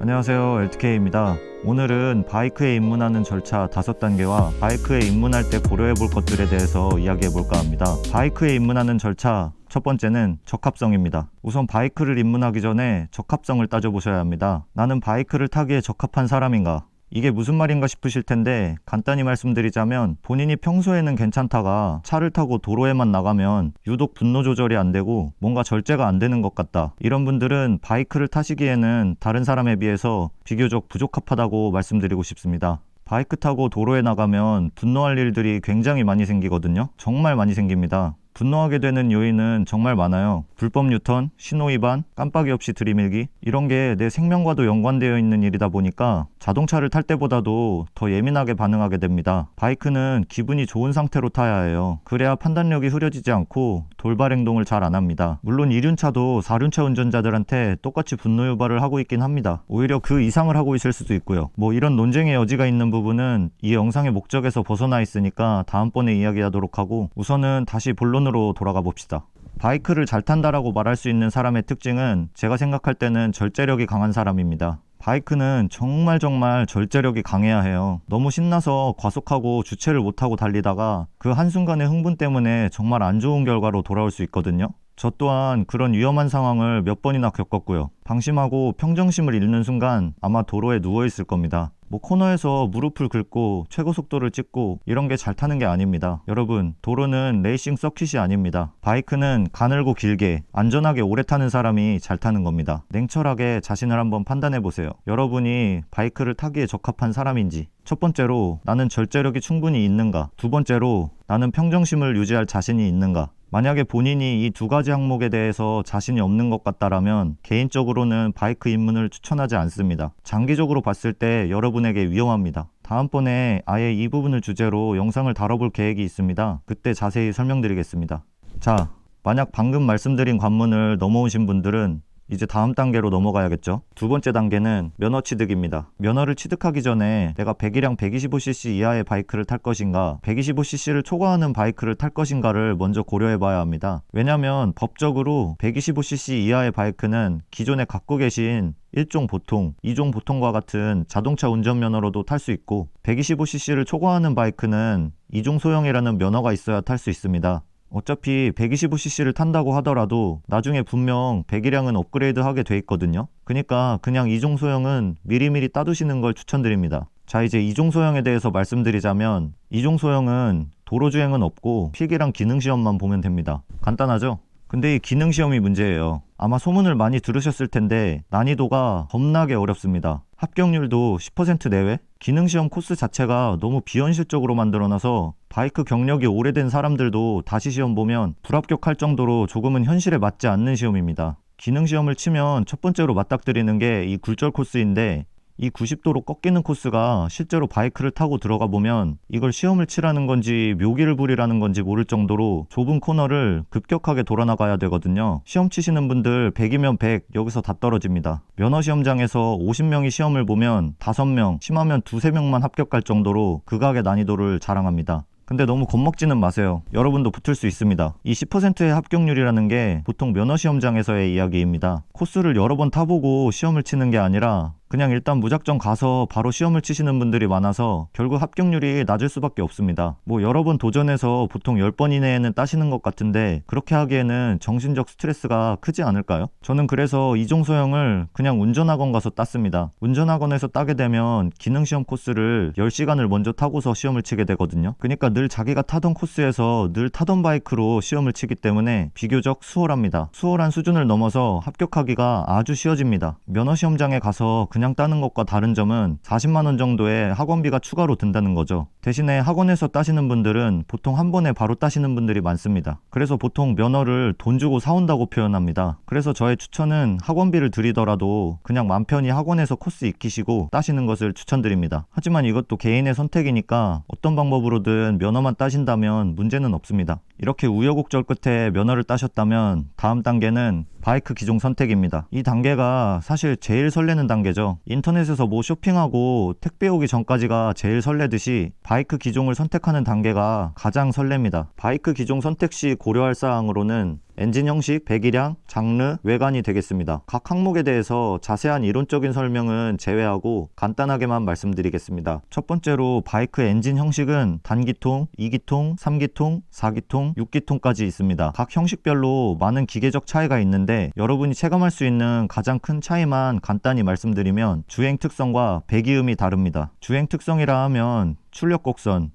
안녕하세요, LTK입니다. 오늘은 바이크에 입문하는 절차 5단계와 바이크에 입문할 때 고려해 볼 것들에 대해서 이야기해 볼까 합니다. 바이크에 입문하는 절차 첫 번째는 적합성입니다. 우선 바이크를 입문하기 전에 적합성을 따져보셔야 합니다. 나는 바이크를 타기에 적합한 사람인가? 이게 무슨 말인가 싶으실 텐데 간단히 말씀드리자면 본인이 평소에는 괜찮다가 차를 타고 도로에만 나가면 유독 분노 조절이 안 되고 뭔가 절제가 안 되는 것 같다. 이런 분들은 바이크를 타시기에는 다른 사람에 비해서 비교적 부적합하다고 말씀드리고 싶습니다. 바이크 타고 도로에 나가면 분노할 일들이 굉장히 많이 생기거든요. 정말 많이 생깁니다. 분노하게 되는 요인은 정말 많아요. 불법 유턴, 신호위반, 깜빡이 없이 들이밀기, 이런 게 내 생명과도 연관되어 있는 일이다 보니까 자동차를 탈 때보다도 더 예민하게 반응하게 됩니다. 바이크는 기분이 좋은 상태로 타야 해요. 그래야 판단력이 흐려지지 않고 돌발 행동을 잘 안 합니다. 물론 2륜차도 4륜차 운전자들한테 똑같이 분노 유발을 하고 있긴 합니다. 오히려 그 이상을 하고 있을 수도 있고요. 이런 논쟁의 여지가 있는 부분은 이 영상의 목적에서 벗어나 있으니까 다음번에 이야기하도록 하고, 우선은 다시 본론으로 돌아가 봅시다. 바이크를 잘 탄다라고 말할 수 있는 사람의 특징은 제가 생각할 때는 절제력이 강한 사람입니다. 바이크는 정말 절제력이 강해야 해요. 너무 신나서 과속하고 주체를 못하고 달리다가 그 한순간의 흥분 때문에 정말 안 좋은 결과로 돌아올 수 있거든요. 저 또한 그런 위험한 상황을 몇 번이나 겪었고요. 방심하고 평정심을 잃는 순간 아마 도로에 누워있을 겁니다. 코너에서 무릎을 꿇고 최고 속도를 찍고 이런 게 잘 타는 게 아닙니다. 여러분, 도로는 레이싱 서킷이 아닙니다. 바이크는 가늘고 길게 안전하게 오래 타는 사람이 잘 타는 겁니다. 냉철하게 자신을 한번 판단해 보세요. 여러분이 바이크를 타기에 적합한 사람인지. 첫 번째로, 나는 절제력이 충분히 있는가? 두 번째로, 나는 평정심을 유지할 자신이 있는가? 만약에 본인이 이 두 가지 항목에 대해서 자신이 없는 것 같다라면 개인적으로는 바이크 입문을 추천하지 않습니다. 장기적으로 봤을 때 여러분에게 위험합니다. 다음번에 아예 이 부분을 주제로 영상을 다뤄볼 계획이 있습니다. 그때 자세히 설명드리겠습니다. 자, 만약 방금 말씀드린 관문을 넘어오신 분들은 이제 다음 단계로 넘어가야겠죠. 두 번째 단계는 면허 취득입니다. 면허를 취득하기 전에 내가 배기량 125cc 이하의 바이크를 탈 것인가, 125cc를 초과하는 바이크를 탈 것인가를 먼저 고려해 봐야 합니다. 왜냐면 법적으로 125cc 이하의 바이크는 기존에 갖고 계신 1종 보통, 2종 보통과 같은 자동차 운전면허로도 탈 수 있고, 125cc를 초과하는 바이크는 2종 소형이라는 면허가 있어야 탈 수 있습니다. 어차피 125cc를 탄다고 하더라도 나중에 분명 배기량은 업그레이드 하게 돼 있거든요. 그러니까 그냥 2종 소형은 미리미리 따두시는 걸 추천드립니다. 자, 이제 2종 소형에 대해서 말씀드리자면 2종 소형은 도로주행은 없고 필기랑 기능시험만 보면 됩니다. 간단하죠? 근데 이 기능시험이 문제예요. 아마 소문을 많이 들으셨을 텐데 난이도가 겁나게 어렵습니다. 합격률도 10% 내외? 기능시험 코스 자체가 너무 비현실적으로 만들어놔서 바이크 경력이 오래된 사람들도 다시 시험 보면 불합격할 정도로 조금은 현실에 맞지 않는 시험입니다. 기능시험을 치면 첫 번째로 맞닥뜨리는 게 이 굴절 코스인데, 이 90도로 꺾이는 코스가 실제로 바이크를 타고 들어가 보면 이걸 시험을 치라는 건지 묘기를 부리라는 건지 모를 정도로 좁은 코너를 급격하게 돌아나가야 되거든요. 시험 치시는 분들 100이면 100 여기서 다 떨어집니다. 면허시험장에서 50명이 시험을 보면 5명, 심하면 2~3명만 합격할 정도로 극악의 난이도를 자랑합니다. 근데 너무 겁먹지는 마세요. 여러분도 붙을 수 있습니다. 이 10%의 합격률이라는 게 보통 면허시험장에서의 이야기입니다. 코스를 여러 번 타보고 시험을 치는 게 아니라 그냥 일단 무작정 가서 바로 시험을 치시는 분들이 많아서 결국 합격률이 낮을 수밖에 없습니다. 여러 번 도전해서 보통 10번 이내에는 따시는 것 같은데 그렇게 하기에는 정신적 스트레스가 크지 않을까요? 저는 그래서 2종 소형을 그냥 운전학원 가서 땄습니다. 운전학원에서 따게 되면 기능시험 코스를 10시간을 먼저 타고서 시험을 치게 되거든요. 그러니까 늘 자기가 타던 코스에서 늘 타던 바이크로 시험을 치기 때문에 비교적 수월합니다. 수월한 수준을 넘어서 합격하기가 아주 쉬워집니다. 면허시험장에 가서 그냥 따는 것과 다른 점은 40만원 정도의 학원비가 추가로 든다는 거죠. 대신에 학원에서 따시는 분들은 보통 한 번에 바로 따시는 분들이 많습니다. 그래서 보통 면허를 돈 주고 사온다고 표현합니다. 그래서 저의 추천은 학원비를 들이더라도 그냥 맘 편히 학원에서 코스 익히시고 따시는 것을 추천드립니다. 하지만 이것도 개인의 선택이니까 어떤 방법으로든 면허만 따신다면 문제는 없습니다. 이렇게 우여곡절 끝에 면허를 따셨다면 다음 단계는 바이크 기종 선택입니다. 이 단계가 사실 제일 설레는 단계죠. 인터넷에서 쇼핑하고 택배 오기 전까지가 제일 설레듯이 바이크 기종을 선택하는 단계가 가장 설렙니다. 바이크 기종 선택 시 고려할 사항으로는 엔진 형식, 배기량, 장르, 외관이 되겠습니다. 각 항목에 대해서 자세한 이론적인 설명은 제외하고 간단하게만 말씀드리겠습니다. 첫 번째로 바이크 엔진 형식은 단기통, 2기통, 3기통, 4기통, 6기통까지 있습니다. 각 형식별로 많은 기계적 차이가 있는데 여러분이 체감할 수 있는 가장 큰 차이만 간단히 말씀드리면 주행 특성과 배기음이 다릅니다. 주행 특성이라 하면 출력 곡선,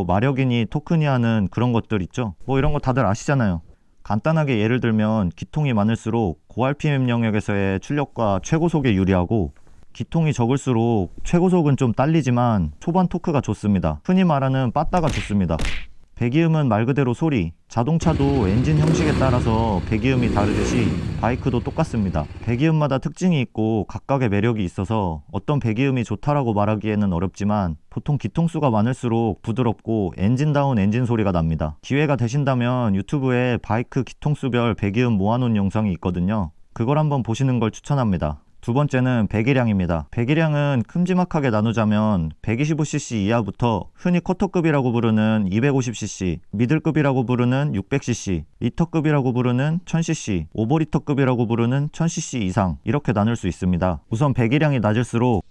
마력이니 토크니 하는 그런 것들 있죠. 이런 거 다들 아시잖아요. 간단하게 예를 들면 기통이 많을수록 고RPM 영역에서의 출력과 최고속에 유리하고, 기통이 적을수록 최고속은 좀 딸리지만 초반 토크가 좋습니다. 흔히 말하는 빠따가 좋습니다. 배기음은 말 그대로 소리, 자동차도 엔진 형식에 따라서 배기음이 다르듯이 바이크도 똑같습니다. 배기음마다 특징이 있고 각각의 매력이 있어서 어떤 배기음이 좋다라고 말하기에는 어렵지만 보통 기통수가 많을수록 부드럽고 엔진다운 엔진 소리가 납니다. 기회가 되신다면 유튜브에 바이크 기통수별 배기음 모아놓은 영상이 있거든요. 그걸 한번 보시는 걸 추천합니다. 두 번째는 배기량입니다. 배기량은 큼지막하게 나누자면 125cc 이하부터 흔히 쿼터급이라고 부르는 250cc, 미들급이라고 부르는 600cc, 리터급이라고 부르는 1000cc, 오버리터급이라고 부르는 1000cc 이상, 이렇게 나눌 수 있습니다. 우선 배기량이 낮을수록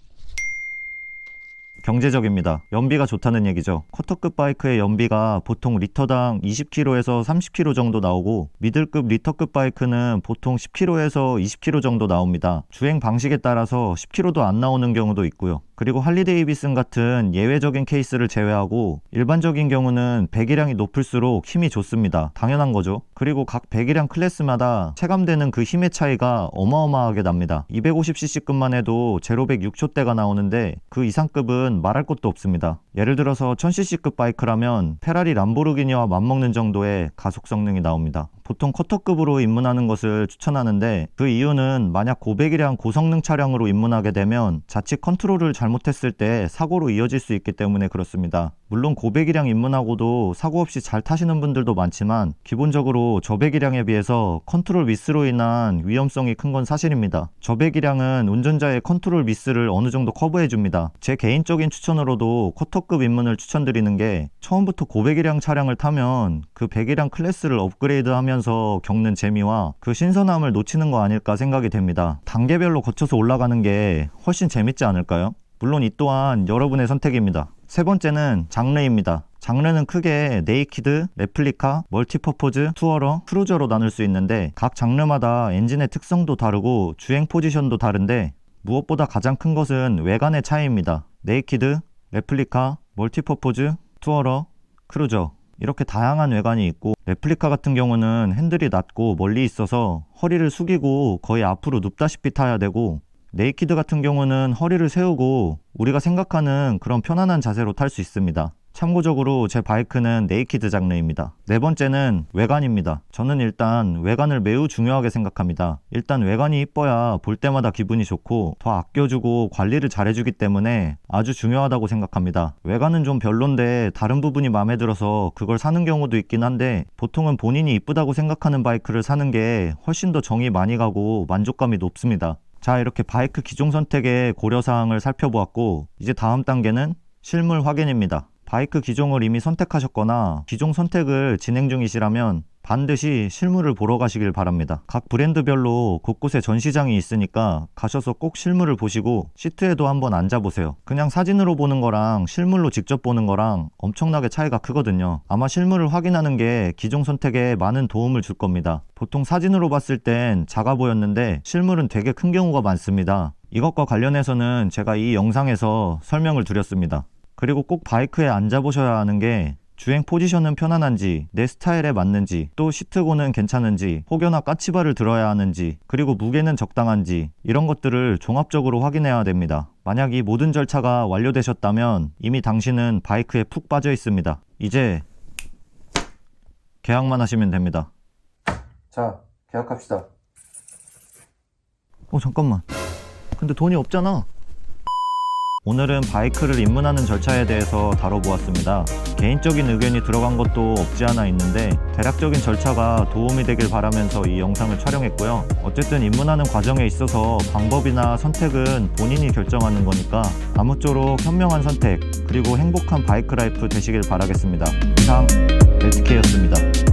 경제적입니다. 연비가 좋다는 얘기죠. 쿼터급 바이크의 연비가 보통 리터당 20km에서 30km 정도 나오고, 미들급 리터급 바이크는 보통 10km에서 20km 정도 나옵니다. 주행 방식에 따라서 10km도 안 나오는 경우도 있고요. 그리고 할리데이비슨 같은 예외적인 케이스를 제외하고 일반적인 경우는 배기량이 높을수록 힘이 좋습니다. 당연한 거죠. 그리고 각 배기량 클래스마다 체감되는 그 힘의 차이가 어마어마하게 납니다. 250cc급만 해도 제로 100 6초대가 나오는데 그 이상급은 말할 것도 없습니다. 예를 들어서 1000cc급 바이크라면 페라리 람보르기니와 맞먹는 정도의 가속 성능이 나옵니다. 보통 쿼터급으로 입문하는 것을 추천하는데, 그 이유는 만약 고배기량 고성능 차량으로 입문하게 되면 자칫 컨트롤을 잘못했을 때 사고로 이어질 수 있기 때문에 그렇습니다. 물론 고배기량 입문하고도 사고 없이 잘 타시는 분들도 많지만 기본적으로 저배기량에 비해서 컨트롤 미스로 인한 위험성이 큰 건 사실입니다. 저배기량은 운전자의 컨트롤 미스를 어느 정도 커버해줍니다. 제 개인적인 추천으로도 쿼터급 입문을 추천드리는 게, 처음부터 고배기량 차량을 타면 그 배기량 클래스를 업그레이드하면서 겪는 재미와 그 신선함을 놓치는 거 아닐까 생각이 됩니다. 단계별로 거쳐서 올라가는 게 훨씬 재밌지 않을까요? 물론 이 또한 여러분의 선택입니다. 세 번째는 장르입니다. 장르는 크게 네이키드, 레플리카, 멀티퍼포즈, 투어러, 크루저로 나눌 수 있는데, 각 장르마다 엔진의 특성도 다르고 주행 포지션도 다른데 무엇보다 가장 큰 것은 외관의 차이입니다. 네이키드, 레플리카, 멀티퍼포즈, 투어러, 크루저, 이렇게 다양한 외관이 있고, 레플리카 같은 경우는 핸들이 낮고 멀리 있어서 허리를 숙이고 거의 앞으로 눕다시피 타야 되고, 네이키드 같은 경우는 허리를 세우고 우리가 생각하는 그런 편안한 자세로 탈 수 있습니다. 참고적으로 제 바이크는 네이키드 장르입니다. 네 번째는 외관입니다. 저는 일단 외관을 매우 중요하게 생각합니다. 일단 외관이 이뻐야 볼 때마다 기분이 좋고 더 아껴주고 관리를 잘해주기 때문에 아주 중요하다고 생각합니다. 외관은 좀 별론데 다른 부분이 마음에 들어서 그걸 사는 경우도 있긴 한데, 보통은 본인이 이쁘다고 생각하는 바이크를 사는 게 훨씬 더 정이 많이 가고 만족감이 높습니다. 자, 이렇게 바이크 기종 선택의 고려사항을 살펴보았고, 이제 다음 단계는 실물 확인입니다. 바이크 기종을 이미 선택하셨거나 기종 선택을 진행 중이시라면 반드시 실물을 보러 가시길 바랍니다. 각 브랜드별로 곳곳에 전시장이 있으니까 가셔서 꼭 실물을 보시고 시트에도 한번 앉아보세요. 그냥 사진으로 보는 거랑 실물로 직접 보는 거랑 엄청나게 차이가 크거든요. 아마 실물을 확인하는 게 기종 선택에 많은 도움을 줄 겁니다. 보통 사진으로 봤을 땐 작아 보였는데 실물은 되게 큰 경우가 많습니다. 이것과 관련해서는 제가 이 영상에서 설명을 드렸습니다. 그리고 꼭 바이크에 앉아보셔야 하는 게, 주행 포지션은 편안한지, 내 스타일에 맞는지, 또 시트고는 괜찮은지, 혹여나 까치발을 들어야 하는지, 그리고 무게는 적당한지, 이런 것들을 종합적으로 확인해야 됩니다. 만약 이 모든 절차가 완료되셨다면 이미 당신은 바이크에 푹 빠져 있습니다. 이제 계약만 하시면 됩니다. 자, 계약합시다. 잠깐만. 근데 돈이 없잖아. 오늘은 바이크를 입문하는 절차에 대해서 다뤄보았습니다. 개인적인 의견이 들어간 것도 없지 않아 있는데 대략적인 절차가 도움이 되길 바라면서 이 영상을 촬영했고요. 어쨌든 입문하는 과정에 있어서 방법이나 선택은 본인이 결정하는 거니까 아무쪼록 현명한 선택, 그리고 행복한 바이크 라이프 되시길 바라겠습니다. 이상 멜트K였습니다.